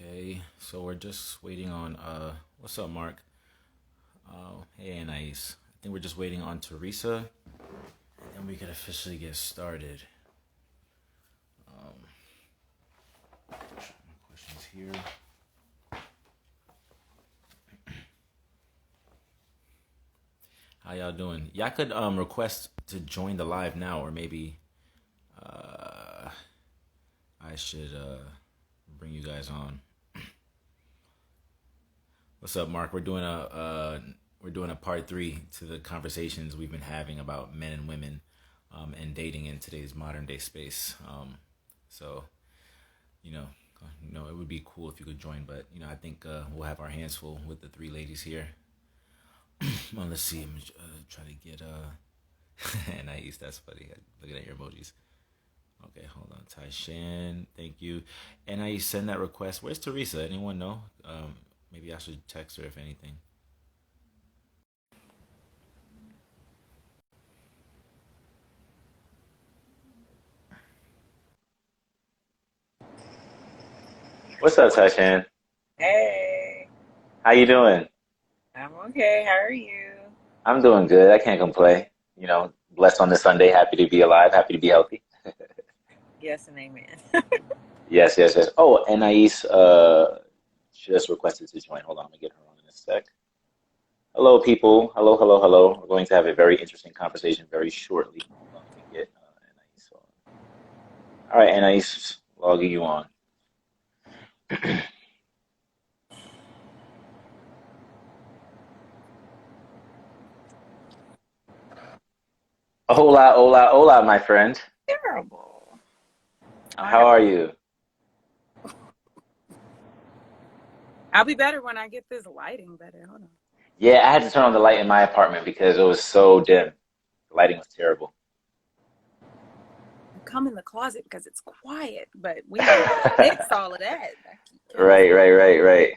Okay, so we're just waiting on what's up, Mark? Hey, Anais. I think we're just waiting on Theresa, and then we can officially get started. Questions here. How y'all doing? Y'all could request to join the live now, or maybe uh I should bring you guys on. What's up, Mark? We're doing a part three to the conversations we've been having about men and women, and dating in today's modern day space. So you know, it would be cool if you could join, but I think we'll have our hands full with the three ladies here. Well, let's see. I'm trying to get Anais. That's funny. Looking at your emojis. Okay, hold on. Tyshan, thank you. Anais, send that request. Where's Theresa? Anyone know? Maybe I should text her if anything. What's up, Tyshan? Hey, How you doing? I'm okay. How are you? I'm doing good. I can't complain. Blessed on this Sunday. Happy to be alive. Happy to be healthy. Yes and amen. Yes, yes, yes. Oh, Anais just requested to join. Hold on, I'm gonna get her on in a sec. Hello, people. Hello, hello, hello. We're going to have a very interesting conversation very shortly. Hold on, let me get Anais on. All right, Anais, logging you on. Hola, hola, hola, my friend. Terrible. I How have. are you? I'll be better when I get this lighting better. Hold on. Yeah, I had to turn on the light in my apartment because it was so dim. The lighting was terrible. I come in the closet because it's quiet, but we know how to fix all of that. I keep getting Right, right, right, right.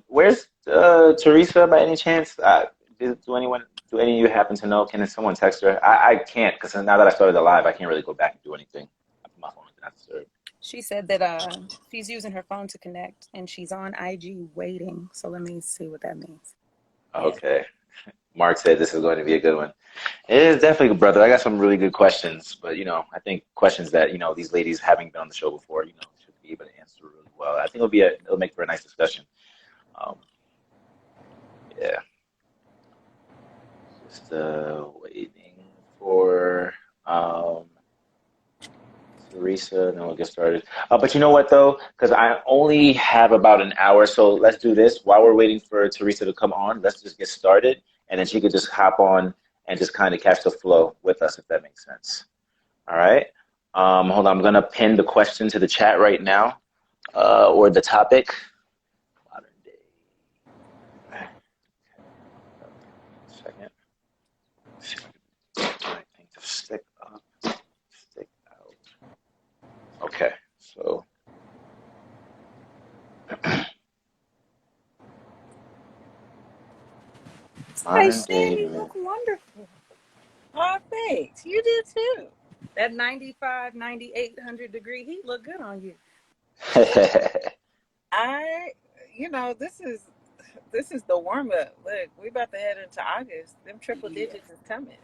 Where's Teresa by any chance? Do any of you happen to know? Can someone text her? I can't because now that I started the live, I can't really go back and do anything. I put my phone in not disturb. She said that she's using her phone to connect and she's on IG waiting. So let me see what that means. Yeah. Okay. Mark said this is going to be a good one. It is definitely, brother. I got some really good questions, but I think questions that these ladies having been on the show before, should be able to answer really well. I think it'll make for a nice discussion. Um, yeah. Just waiting for Theresa, and then we'll get started. But you know what, though? Because I only have about an hour, so let's do this. While we're waiting for Theresa to come on, let's just get started, and then she could just hop on and just kind of catch the flow with us, if that makes sense. All right. Hold on. I'm going to pin the question to the chat right now, or the topic. Modern day. Second. See if I can get the right thing to stick up, stick out. Okay, so Hi, modern Shan, day you man. look wonderful. Oh, thanks. You do too. That 95, 9800 degree heat look good on you. I, this is the warm up. Look, we about to head into August. Them triple Yeah, digits is coming.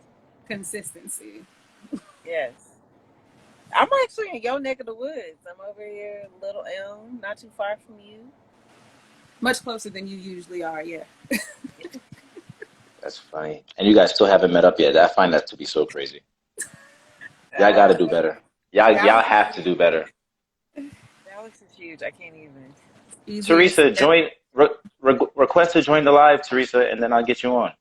Consistency. Yes. I'm actually in your neck of the woods. I'm over here, Little Elm, not too far from you. Much closer than you usually are, yeah. that's funny. And you guys still haven't met up yet. I find that to be so crazy. Y'all got to do Uh, better. Y'all Dallas is have to do huge. better. Dallas is huge. I can't even. Easier Teresa, said. request to join the live, Teresa, and then I'll get you on.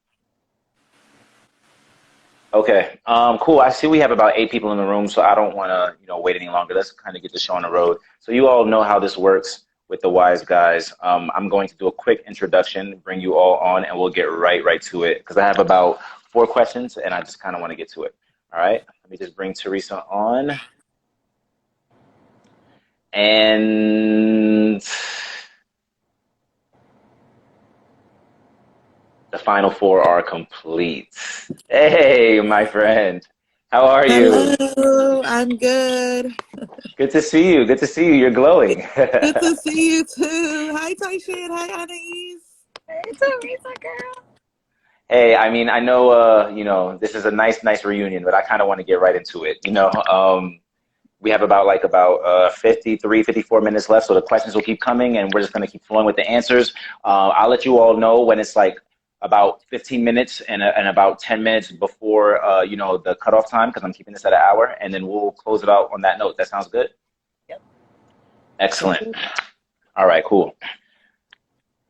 Okay. Cool. I see we have about 8 people in the room, so I don't want to, wait any longer. Let's kind of get the show on the road. So you all know how this works with the wise guys. I'm going to do a quick introduction, bring you all on, and we'll get right to it because I have about 4 questions, and I just kind of want to get to it. All right. Let me just bring Teresa on, and the final four are complete. Hey, my friend. How are you? Hello, I'm good. Good to see you. Good to see you. You're glowing. Good to see you too. Hi, Tyshan. Hi, Anais. Hey, Theresa, girl. Hey, I mean, I know, this is a nice reunion, but I kind of want to get right into it. We have about 53, 54 minutes left, so the questions will keep coming, and we're just going to keep flowing with the answers. I'll let you all know when it's like about 15 minutes and about 10 minutes before, the cutoff time, because I'm keeping this at an hour, and then we'll close it out on that note. That sounds good? Yep. Excellent. All right, cool.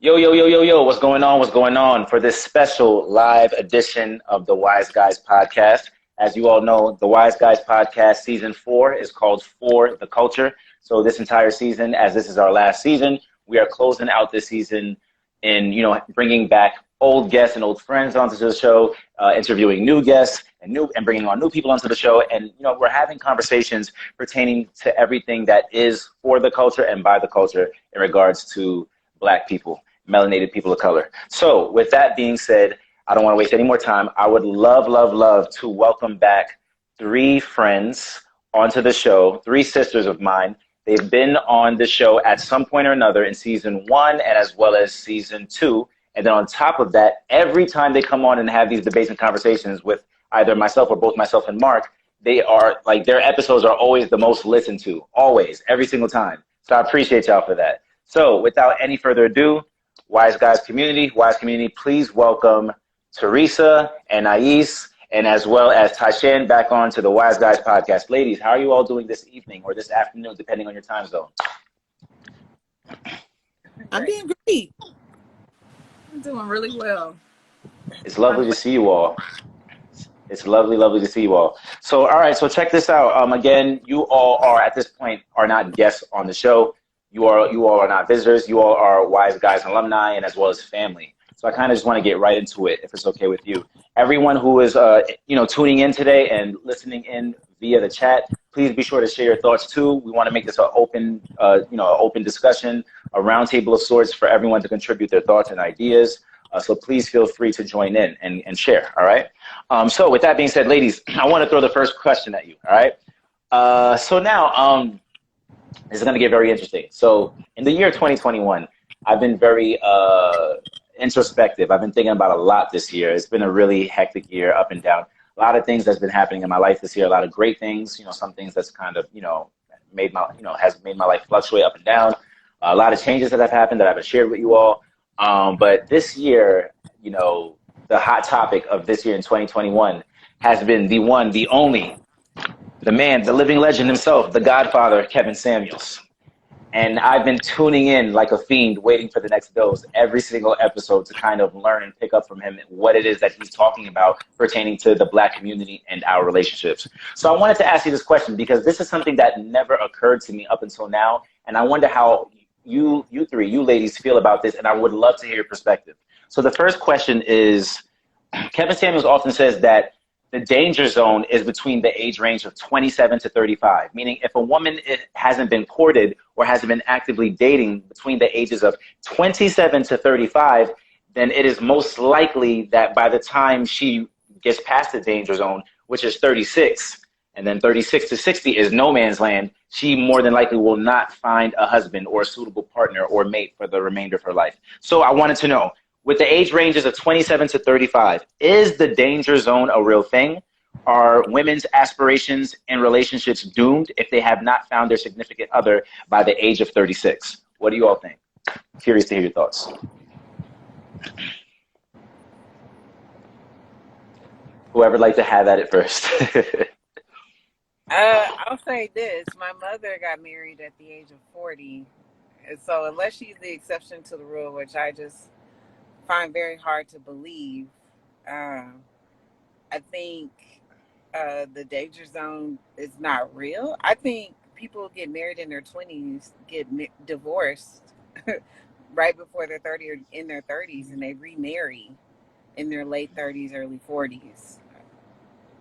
Yo, what's going on? What's going on for this special live edition of the Wise Guys podcast? As you all know, the Wise Guys podcast season 4 is called For the Culture. So this entire season, as this is our last season, we are closing out this season in, bringing back old guests and old friends onto the show, interviewing new guests and bringing on new people onto the show. And, we're having conversations pertaining to everything that is for the culture and by the culture in regards to Black people, melanated people of color. So with that being said, I don't want to waste any more time. I would love to welcome back 3 friends onto the show, 3 sisters of mine. They've been on the show at some point or another in season 1 and as well as season 2. And then on top of that, every time they come on and have these debates and conversations with either myself or both myself and Mark, they are like, their episodes are always the most listened to, always, every single time. So I appreciate y'all for that. So without any further ado, Wise community, please welcome Theresa and Anais, and as well as Tyshan back on to the Wise Guys podcast. Ladies, how are you all doing this evening or this afternoon, depending on your time zone? I'm doing great. I'm doing really well. It's lovely to see you all. It's lovely to see you all. So, all right, so check this out. Again, you all are at this point are not guests on the show. You all are not visitors. You all are Wise Guys alumni and as well as family. So I kind of just want to get right into it, if it's okay with you. Everyone who is, tuning in today and listening in via the chat, please be sure to share your thoughts too. We want to make this an open, open discussion, a roundtable of sorts for everyone to contribute their thoughts and ideas. So please feel free to join in and share. All right. So with that being said, ladies, I want to throw the first question at you. All right. So now, this is going to get very interesting. So in the year 2021, I've been very introspective. I've been thinking about a lot this year. It's been a really hectic year, up and down. A lot of things that's been happening in my life this year. A lot of great things. Some things that's kind of has made my life fluctuate up and down. A lot of changes that have happened that I haven't shared with you all. But this year, the hot topic of this year in 2021 has been the one, the only, the man, the living legend himself, the Godfather, Kevin Samuels. And I've been tuning in like a fiend, waiting for the next dose every single episode to kind of learn and pick up from him what it is that he's talking about pertaining to the Black community and our relationships. So I wanted to ask you this question because this is something that never occurred to me up until now. And I wonder how you ladies feel about this. And I would love to hear your perspective. So the first question is, Kevin Samuels often says that the danger zone is between the age range of 27 to 35, meaning if a woman hasn't been courted or hasn't been actively dating between the ages of 27 to 35, then it is most likely that by the time she gets past the danger zone, which is 36, and then 36 to 60 is no man's land, she more than likely will not find a husband or a suitable partner or mate for the remainder of her life. So I wanted to know, with the age ranges of 27 to 35, is the danger zone a real thing? Are women's aspirations in relationships doomed if they have not found their significant other by the age of 36? What do you all think? Curious to hear your thoughts. Whoever'd like to have at it first. I'll say this. My mother got married at the age of 40. And so unless she's the exception to the rule, which I just find very hard to believe, I think the danger zone is not real. I think people get married in their 20s, get divorced right before they're 30 or in their 30s, and they remarry in their late 30s, early 40s.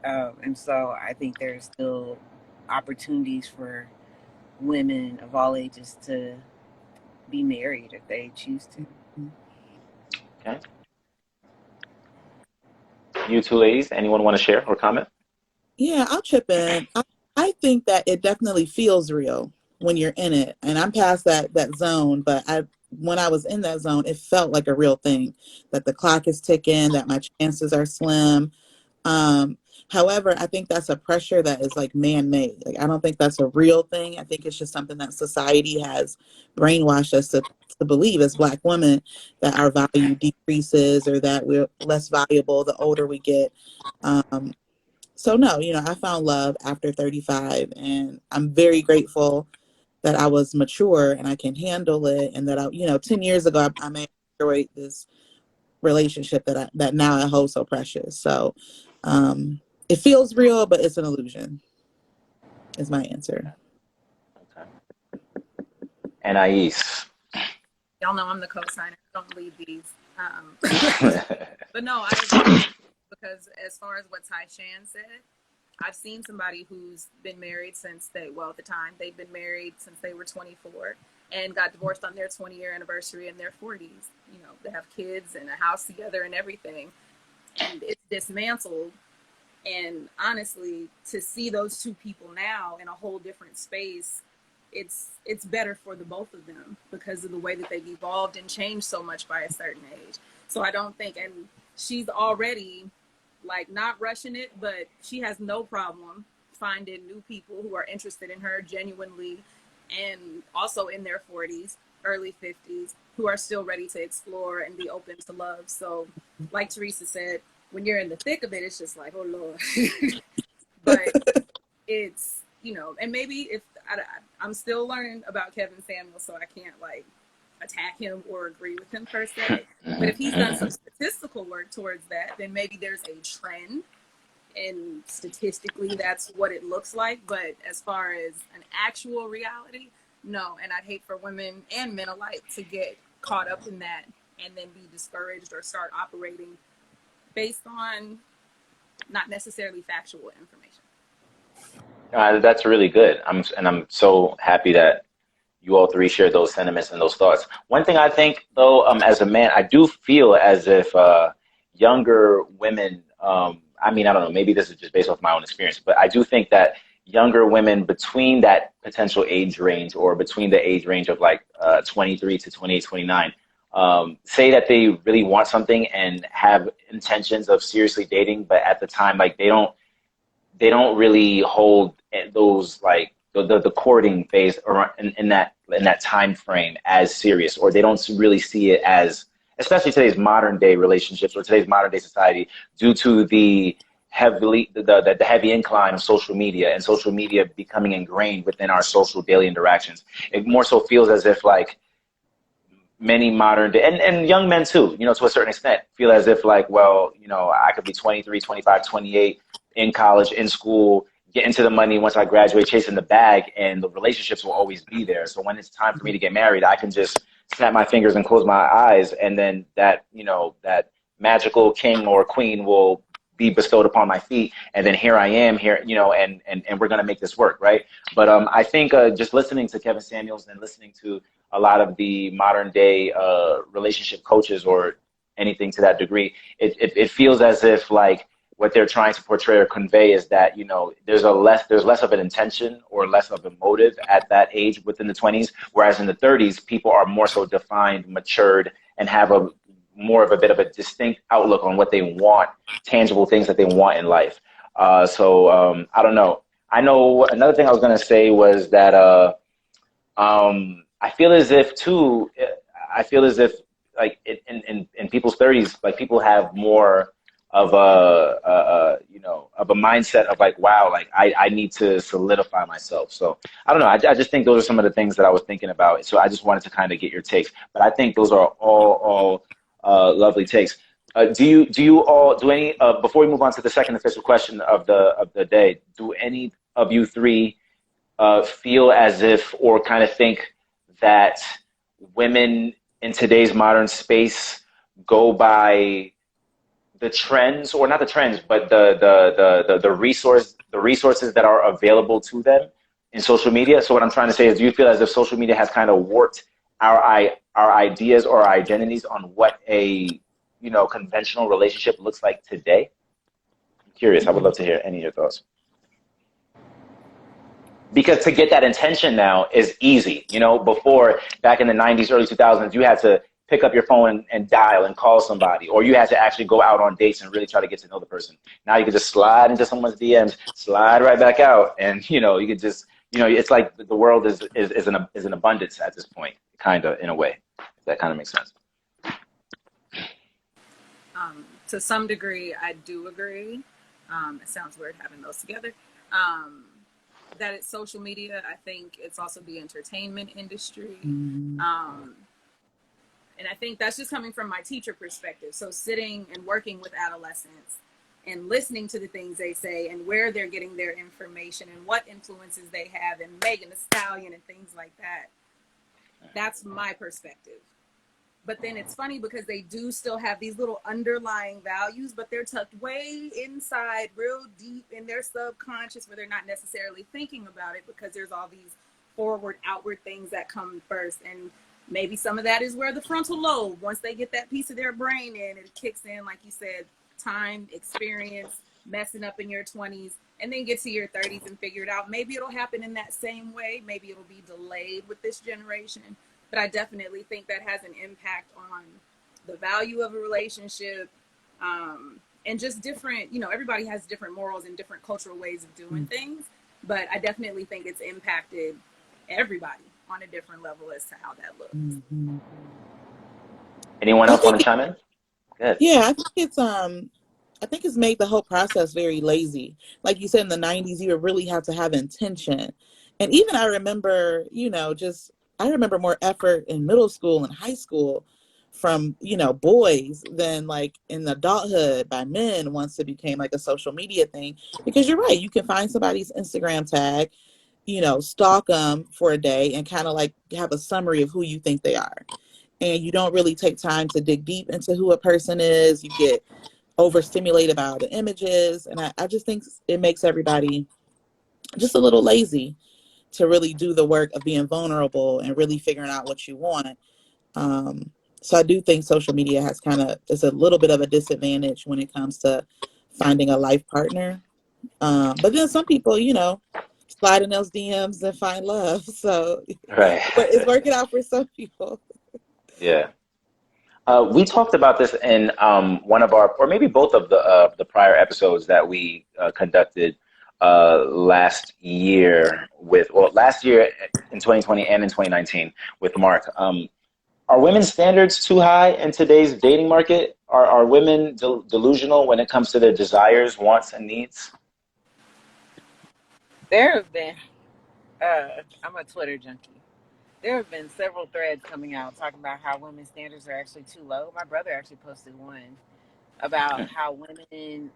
And so I think there's still opportunities for women of all ages to be married if they choose to. Okay. You two ladies, anyone want to share or comment? Yeah, I'll chip in. I think that it definitely feels real when you're in it. And I'm past that zone, but when I was in that zone, it felt like a real thing. That the clock is ticking, that my chances are slim. Um, However, I think that's a pressure that is like man-made. Like I don't think that's a real thing. I think it's just something that society has brainwashed us to believe as Black women that our value decreases or that we're less valuable the older we get. Um, so no, I found love after 35, and I'm very grateful that I was mature and I can handle it, and that 10 years ago I may enjoy this relationship that now I hold so precious. So it feels real, but it's an illusion is my answer. Okay. Anais. Y'all know I'm the co-signer. I don't lead these. But no, I agree because as far as what Tyshan said, I've seen somebody who's been married since at the time they've been married since they were 24 and got divorced on their 20-year anniversary in their 40s. They have kids and a house together and everything, and it's dismantled. And honestly, to see those two people now in a whole different space, it's better for the both of them because of the way that they've evolved and changed so much by a certain age. So I don't think, and she's already like not rushing it, but she has no problem finding new people who are interested in her genuinely and also in their 40s, early 50s, who are still ready to explore and be open to love. So like Theresa said, when you're in the thick of it, it's just like, oh Lord. But it's, and maybe if I'm still learning about Kevin Samuels, so I can't like attack him or agree with him per se. But if he's done some statistical work towards that, then maybe there's a trend, and statistically that's what it looks like. But as far as an actual reality, no. And I'd hate for women and men alike to get caught up in that and then be discouraged or start operating based on not necessarily factual information. That's really good. I'm so happy that you all three share those sentiments and those thoughts. One thing I think, though, as a man, I do feel as if younger women, I mean, I don't know, maybe this is just based off my own experience, but I do think that younger women between that potential age range or between the age range of like 23 to 28, 29, say that they really want something and have intentions of seriously dating, but at the time, like they don't really hold those like the courting phase or in that time frame as serious, or they don't really see it as, especially today's modern day relationships or today's modern day society, due to the heavy incline of social media and social media becoming ingrained within our social daily interactions. It more so feels as if like many modern day and young men too, to a certain extent, feel as if like, well, I could be 23, 25, 28 in college, in school, get into the money once I graduate, chasing the bag, and the relationships will always be there. So when it's time for me to get married, I can just snap my fingers and close my eyes, and then that magical king or queen will be bestowed upon my feet, and then here I am here, and we're gonna make this work, right? But I think just listening to Kevin Samuels and listening to a lot of the modern day relationship coaches or anything to that degree, it feels as if like what they're trying to portray or convey is that there's less of an intention or less of a motive at that age within the 20s, whereas in the 30s people are more so defined, matured, and have a more of a bit of a distinct outlook on what they want, tangible things that they want in life. So I don't know. I know another thing I was going to say was that I feel as if too, like in people's 30s, like people have more of a mindset of like, wow, like I need to solidify myself. So I don't know. I just think those are some of the things that I was thinking about. So I just wanted to kind of get your takes. But I think those are all lovely takes. Do any before we move on to the second official question of the day? Do any of you three feel as if or kind of think that women in today's modern space go by the trends, or not the trends, but the resources that are available to them in social media? So what I'm trying to say is, do you feel as if social media has kind of warped our ideas or our identities on what a conventional relationship looks like today? I'm curious. I would love to hear any of your thoughts. because to get that attention now is easy. You know, before, back in the 90s, early 2000s, you had to pick up your phone and dial and call somebody, or you had to actually go out on dates and really try to get to know the person. Now you can just slide into someone's DMs, slide right back out, and you could just, it's like the world is in abundance at this point, kind of, in a way. If that kind of makes sense. To some degree, I do agree. It sounds weird having those together. That it's social media. I think it's also the entertainment industry. And I think that's just coming from my teacher perspective. So sitting and working with adolescents and listening to the things they say and where they're getting their information and what influences they have, and Megan Thee Stallion and things like that. That's my perspective. But then it's funny because they do still have these little underlying values, but they're tucked way inside, real deep in their subconscious, where they're not necessarily thinking about it, because there's all these forward, outward things that come first. And maybe some of that is where the frontal lobe, once they get that piece of their brain in, it kicks in, like you said, time, experience, messing up in your 20s, and then get to your 30s and figure it out. Maybe it'll happen in that same way. Maybe it'll be delayed with this generation. But I definitely think that has an impact on the value of a relationship, and just different, everybody has different morals and different cultural ways of doing things. But I definitely think it's impacted everybody on a different level as to how that looks. Anyone else want to chime in? Good. Yeah, I think it's made the whole process very lazy. Like you said, in the 90s, you would really have to have intention. And even I remember, I remember more effort in middle school and high school from, boys than like in adulthood by men once it became like a social media thing. Because you're right, you can find somebody's Instagram tag, stalk them for a day and kind of like have a summary of who you think they are. And you don't really take time to dig deep into who a person is. You get overstimulated by all the images. And I just think it makes everybody just a little lazy to really do the work of being vulnerable and really figuring out what you want. So I do think social media is a little bit of a disadvantage when it comes to finding a life partner. But then some people, slide in those DMs and find love. So Right. but it's working out for some people. Yeah. We talked about this in one of our, or maybe both of the prior episodes that we conducted last year last year in 2020 and in 2019 with Mark. Are women's standards too high in today's dating market? Are women delusional when it comes to their desires, wants, and needs? There have been, I'm a Twitter junkie. There have been several threads coming out talking about how women's standards are actually too low. My brother actually posted one about how women,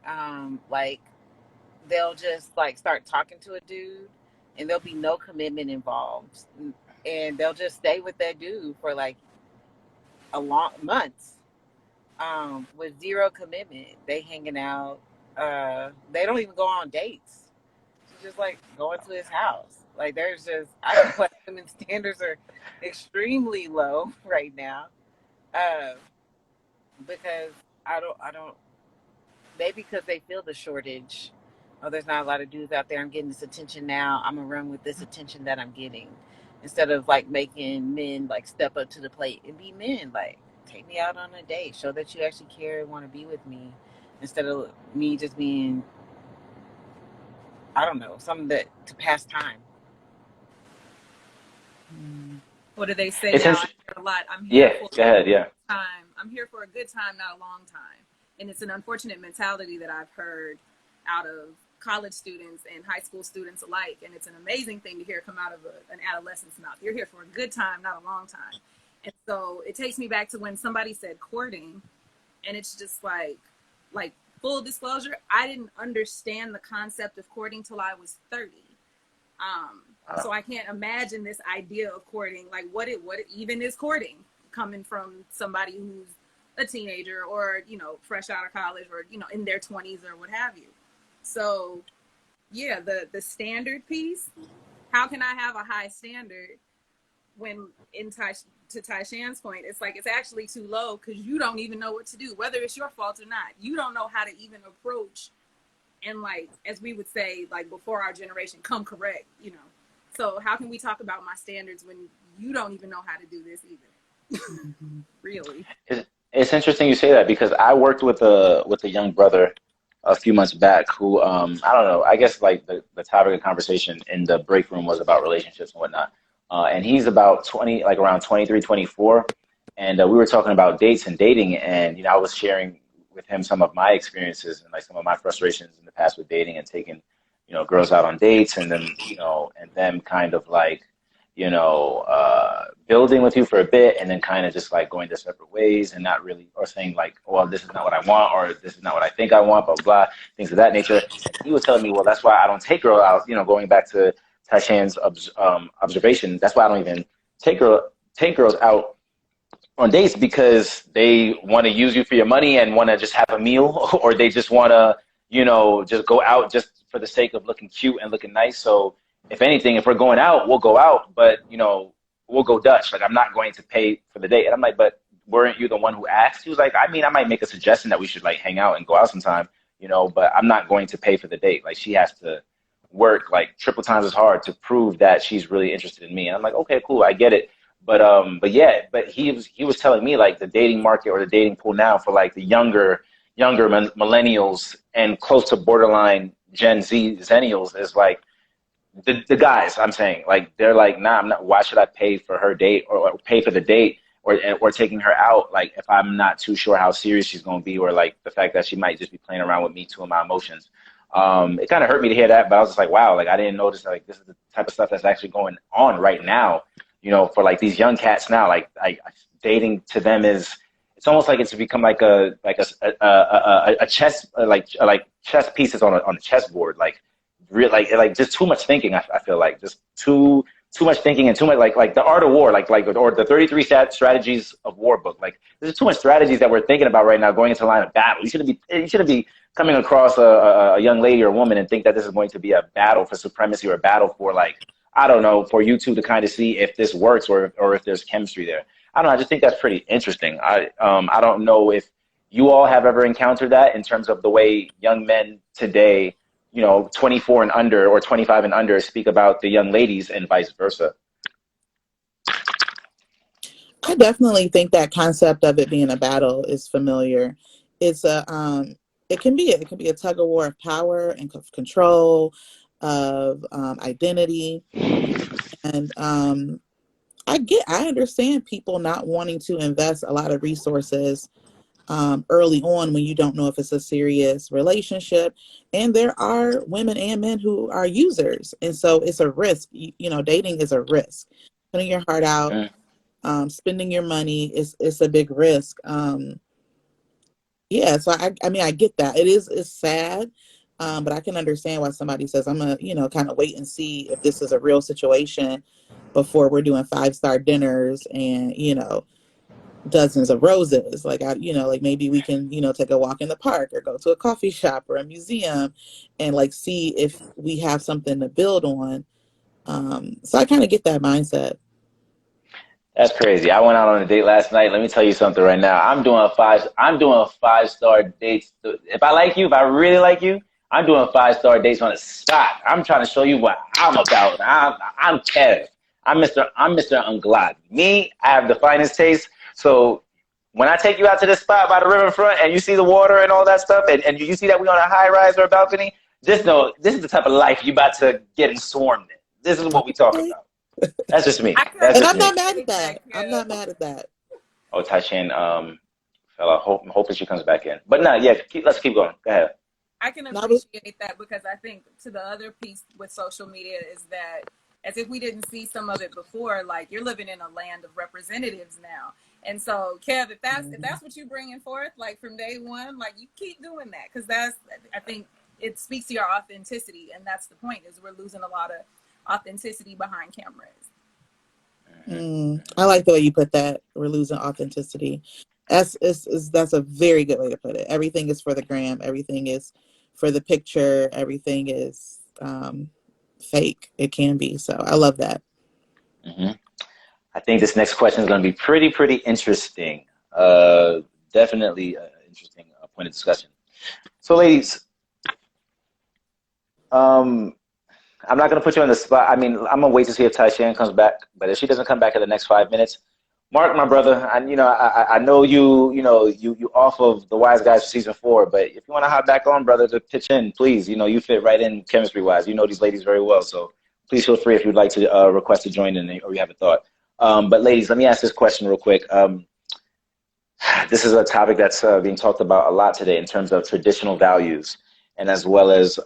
they'll just like start talking to a dude and there'll be no commitment involved. And they'll just stay with that dude for like a long months, with zero commitment. They hanging out. They don't even go on dates. It's just like going to his house. Like I feel like women's standards are extremely low right now, because I don't. Maybe because they feel the shortage. Oh, there's not a lot of dudes out there. I'm getting this attention now. I'm gonna run with this attention that I'm getting, instead of like making men like step up to the plate and be men. Like, take me out on a date. Show that you actually care and want to be with me, instead of me just being, I don't know, something to pass time. What do they say now? I hear a lot. I'm here for go ahead. Yeah. time. I'm here for a good time, not a long time. And it's an unfortunate mentality that I've heard out of college students and high school students alike. And it's an amazing thing to hear come out of an adolescent's mouth. You're here for a good time, not a long time. And so it takes me back to when somebody said courting, and it's just like full disclosure, I didn't understand the concept of courting till I was 30. So I can't imagine this idea of courting, like what even is courting, coming from somebody who's a teenager or, fresh out of college or, in their 20s or what have you. So yeah, the standard piece, how can I have a high standard when to Tyshan's point, it's like, it's actually too low because you don't even know what to do, whether it's your fault or not. You don't know how to even approach and, like, as we would say, like before our generation, come correct, So how can we talk about my standards when you don't even know how to do this either? Really? It's interesting you say that because I worked with a young brother a few months back who I don't know, I guess like the topic of conversation in the break room was about relationships and whatnot. And he's about 20, like around 23, 24. And we were talking about dates and dating, and I was sharing with him some of my experiences and like some of my frustrations in the past with dating and taking, girls out on dates, and then, and them kind of like, building with you for a bit and then kind of just like going their separate ways and not really, or saying like, well, this is not what I want, or this is not what I think I want, blah, blah, blah, things of that nature. And he was telling me, well, that's why I don't take girls out, going back to Tyshan's observation, that's why I don't even take girls out on dates, because they want to use you for your money and want to just have a meal, or they just want to, just go out just for the sake of looking cute and looking nice. So if anything, if we're going out, we'll go out, but we'll go Dutch. Like, I'm not going to pay for the date. And I'm like, but weren't you the one who asked? He was like, I mean, I might make a suggestion that we should like hang out and go out sometime, but I'm not going to pay for the date. Like, she has to work like triple times as hard to prove that she's really interested in me. And I'm like, okay, cool, I get it. But yeah, but he was telling me like the dating market or the dating pool now for like the younger millennials and close to borderline Gen Z Zennials is like the guys. I'm saying like they're like, nah, I'm not. Why should I pay for her date or pay for the date or taking her out, like if I'm not too sure how serious she's gonna be, or like the fact that she might just be playing around with me too and my emotions. It kind of hurt me to hear that, but I was just like, wow, like I didn't notice like this is the type of stuff that's actually going on right now. For like these young cats now, like dating to them is, it's almost like it's become like a chess like chess pieces on a chessboard, like real like just too much thinking. I feel like just too much thinking and too much like the art of war, or the 33 strategies of war book. Like there's too much strategies that we're thinking about right now going into line of battle. You shouldn't be coming across a young lady or a woman and think that this is going to be a battle for supremacy or a battle for like, I don't know, for you two to kind of see if this works or if there's chemistry there. I don't know. I just think that's pretty interesting. I don't know if you all have ever encountered that in terms of the way young men today, 24 and under or 25 and under speak about the young ladies and vice versa. I definitely think that concept of it being a battle is familiar. It's it can be a tug of war of power and of control, of identity, and I understand people not wanting to invest a lot of resources early on when you don't know if it's a serious relationship. And there are women and men who are users, and so it's a risk. Dating is a risk. Putting your heart out, spending your money is a big risk. Yeah, so I mean, I get that. It's sad, but I can understand why somebody says, I'm gonna, kind of wait and see if this is a real situation before we're doing 5-star dinners and, dozens of roses. Like like maybe we can, take a walk in the park or go to a coffee shop or a museum and like see if we have something to build on. So I kind of get that mindset. That's crazy. I went out on a date last night. Let me tell you something right now. I'm doing a 5-star dates. If I like you, if I really like you, I'm doing 5-star dates on the spot. I'm trying to show you what I'm about. I'm Kev. I'm Mr. Unglad. Me, I have the finest taste. So when I take you out to this spot by the riverfront and you see the water and all that stuff, and you see that we on a high rise or a balcony, just know this is the type of life you about to get swarmed in. This is what we talking about. That's just me. That's And just I'm me. not mad at that. I'm not mad at that. Oh, Tyshan, fella, hoping she comes back in. But no, yeah, let's keep going. Go ahead. I can appreciate that, because I think to the other piece with social media is that, as if we didn't see some of it before, like you're living in a land of representatives now. And so, Kev, if that's what you're bringing forth, like from day one, like you keep doing that, because I think it speaks to your authenticity, and that's the point, is we're losing a lot of authenticity behind cameras. I like the way you put that. We're losing authenticity. That's a very good way to put it. Everything is for the gram. Everything is for the picture. Everything is fake. It can be. So I love that. Mm-hmm. I think this next question is going to be pretty interesting. Definitely an interesting point of discussion. So, ladies, I'm not gonna put you on the spot. I mean, I'm gonna wait to see if Tyshan comes back. But if she doesn't come back in the next 5 minutes, Mark, my brother, I know you off of the Wise Guys for season 4. But if you want to hop back on, brother, to pitch in, please. You fit right in chemistry wise. You know these ladies very well, so please feel free if you'd like to request to join in or you have a thought. But ladies, let me ask this question real quick. This is a topic that's being talked about a lot today in terms of traditional values and as well as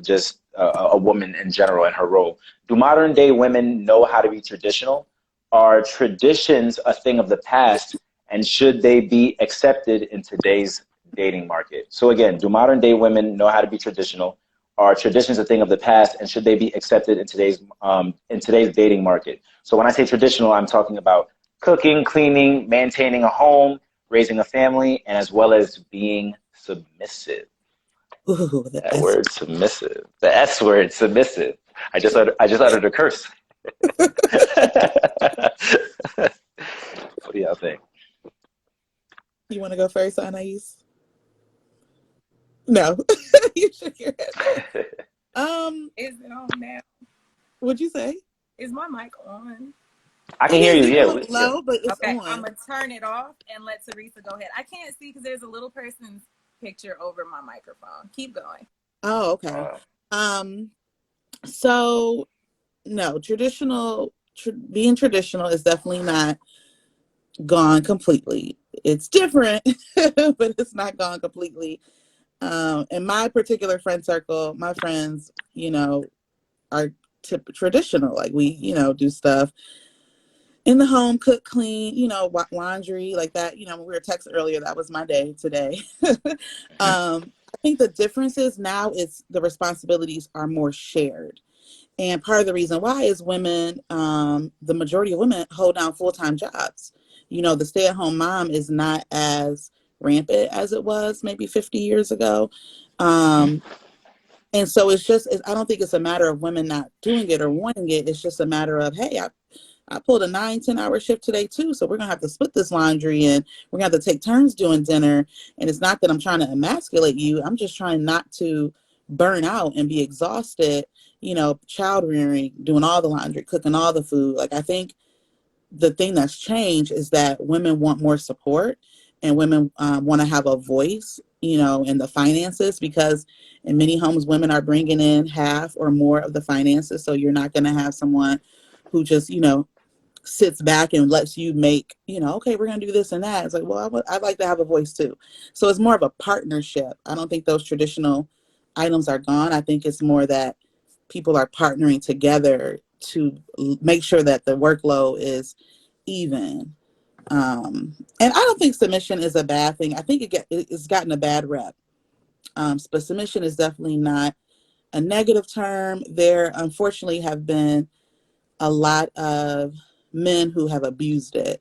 just a woman in general and her role. Do modern day women know how to be traditional? Are traditions a thing of the past, and should they be accepted in today's dating market? So again, do modern day women know how to be traditional? Are traditions a thing of the past, and should they be accepted in today's dating market? So when I say traditional, I'm talking about cooking, cleaning, maintaining a home, raising a family, and as well as being submissive. Ooh, That word, submissive. The S word, submissive. I just uttered a curse. What do y'all think? You want to go first, Anais? No, you shook your head. Is it on now? What'd you say? Is my mic on? I can hear you. It's Yeah, a little low, but it's okay, on. I'm gonna turn it off and let Theresa go ahead. I can't see because there's a little person's picture over my microphone. Keep going. Oh, okay. So no, being traditional is definitely not gone completely. It's different, but it's not gone completely. In my particular friend circle, my friends, are traditional. Like we, do stuff in the home, cook, clean, laundry like that. When we were texting earlier, that was my day today. I think the difference is now the responsibilities are more shared. And part of the reason why is women, the majority of women hold down full-time jobs. The stay-at-home mom is not as rampant as it was maybe 50 years ago. And so I don't think it's a matter of women not doing it or wanting it. It's just a matter of, hey, I pulled a 9-10 hour shift today too. So we're going to have to split this laundry and we're going to have to take turns doing dinner. And it's not that I'm trying to emasculate you. I'm just trying not to burn out and be exhausted, child rearing, doing all the laundry, cooking all the food. Like, I think the thing that's changed is that women want more support and women want to have a voice, in the finances, because in many homes, women are bringing in half or more of the finances. So you're not going to have someone who just, sits back and lets you make, okay, we're going to do this and that. It's like, well, I'd like to have a voice too. So it's more of a partnership. I don't think those traditional items are gone. I think it's more that people are partnering together to make sure that the workload is even. And I don't think submission is a bad thing. I think it's gotten a bad rep. But submission is definitely not a negative term. There, unfortunately, have been a lot of men who have abused it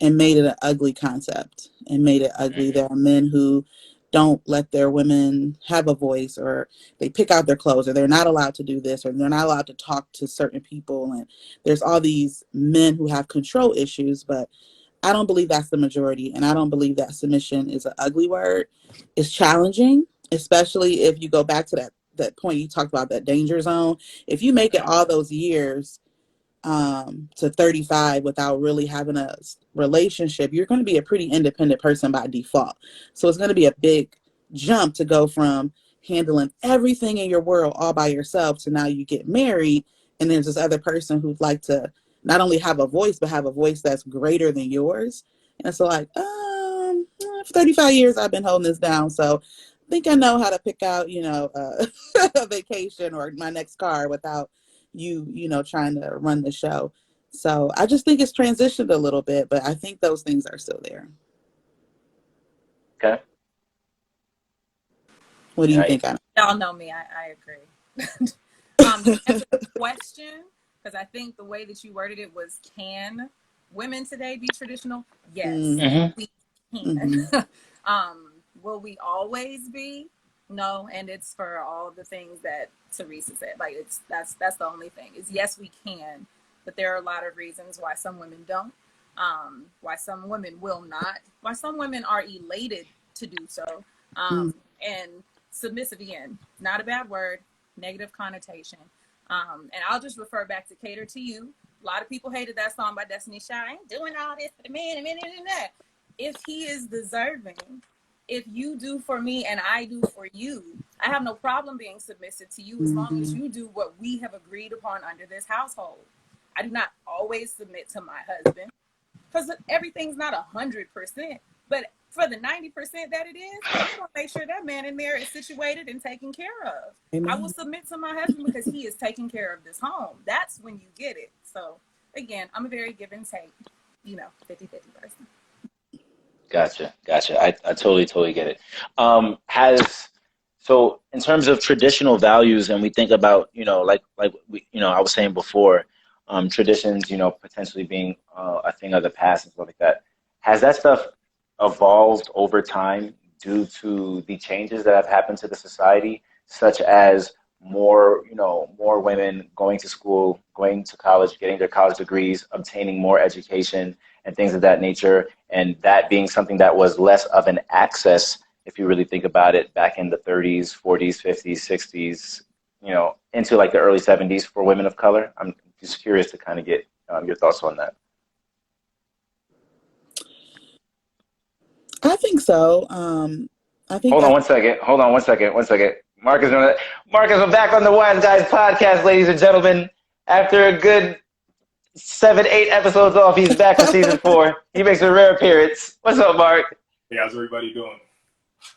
and made it an ugly concept and made it ugly. There are men who don't let their women have a voice, or they pick out their clothes, or they're not allowed to do this, or they're not allowed to talk to certain people. And there's all these men who have control issues, but I don't believe that's the majority. And I don't believe that submission is an ugly word. It's challenging, especially if you go back to that point you talked about, that danger zone. If you make it all those years to 35 without really having a relationship, you're going to be a pretty independent person by default. So it's going to be a big jump to go from handling everything in your world all by yourself to now you get married and there's this other person who'd like to not only have a voice, but have a voice that's greater than yours. And it's like, for 35 years, I've been holding this down. So I think I know how to pick out, a vacation or my next car without you trying to run the show. So I just think it's transitioned a little bit, but I think those things are still there. Okay. What do you think? Y'all know me. I agree. To answer the question, because I think the way that you worded it was, can women today be traditional? Yes, we can. Will we always be? No, and it's for all the things that Theresa said. Like, that's the only thing is, yes, we can, but there are a lot of reasons why some women don't, why some women will not, why some women are elated to do so, and submissive, again, not a bad word, negative connotation. And I'll just refer back to Cater to You. A lot of people hated that song by Destiny Child. I ain't doing all this for the man and that. If he is deserving, if you do for me and I do for you, I have no problem being submissive to you as long as you do what we have agreed upon under this household. I do not always submit to my husband because everything's not 100%, but for the 90% that it is, I'm going to make sure that man in there is situated and taken care of. Amen. I will submit to my husband because he is taking care of this home. That's when you get it. So again, I'm a very give and take, 50-50 person. Gotcha. I totally get it. So in terms of traditional values, and we think about, like I was saying before, traditions, potentially being a thing of the past and stuff like that. Has that stuff evolved over time due to the changes that have happened to the society, such as more women going to school, going to college, getting their college degrees, obtaining more education and things of that nature, and that being something that was less of an access, if you really think about it, back in the 30s, 40s, 50s, 60s, into like the early 70s for women of color? I'm just curious to kind of get your thoughts on that. I think so. I think. Hold on one second. Marcus, I'm back on the Wise Guys podcast, ladies and gentlemen. After a good 7-8 episodes off, he's back for season 4. He makes a rare appearance. What's up, Mark? Hey, how's everybody doing?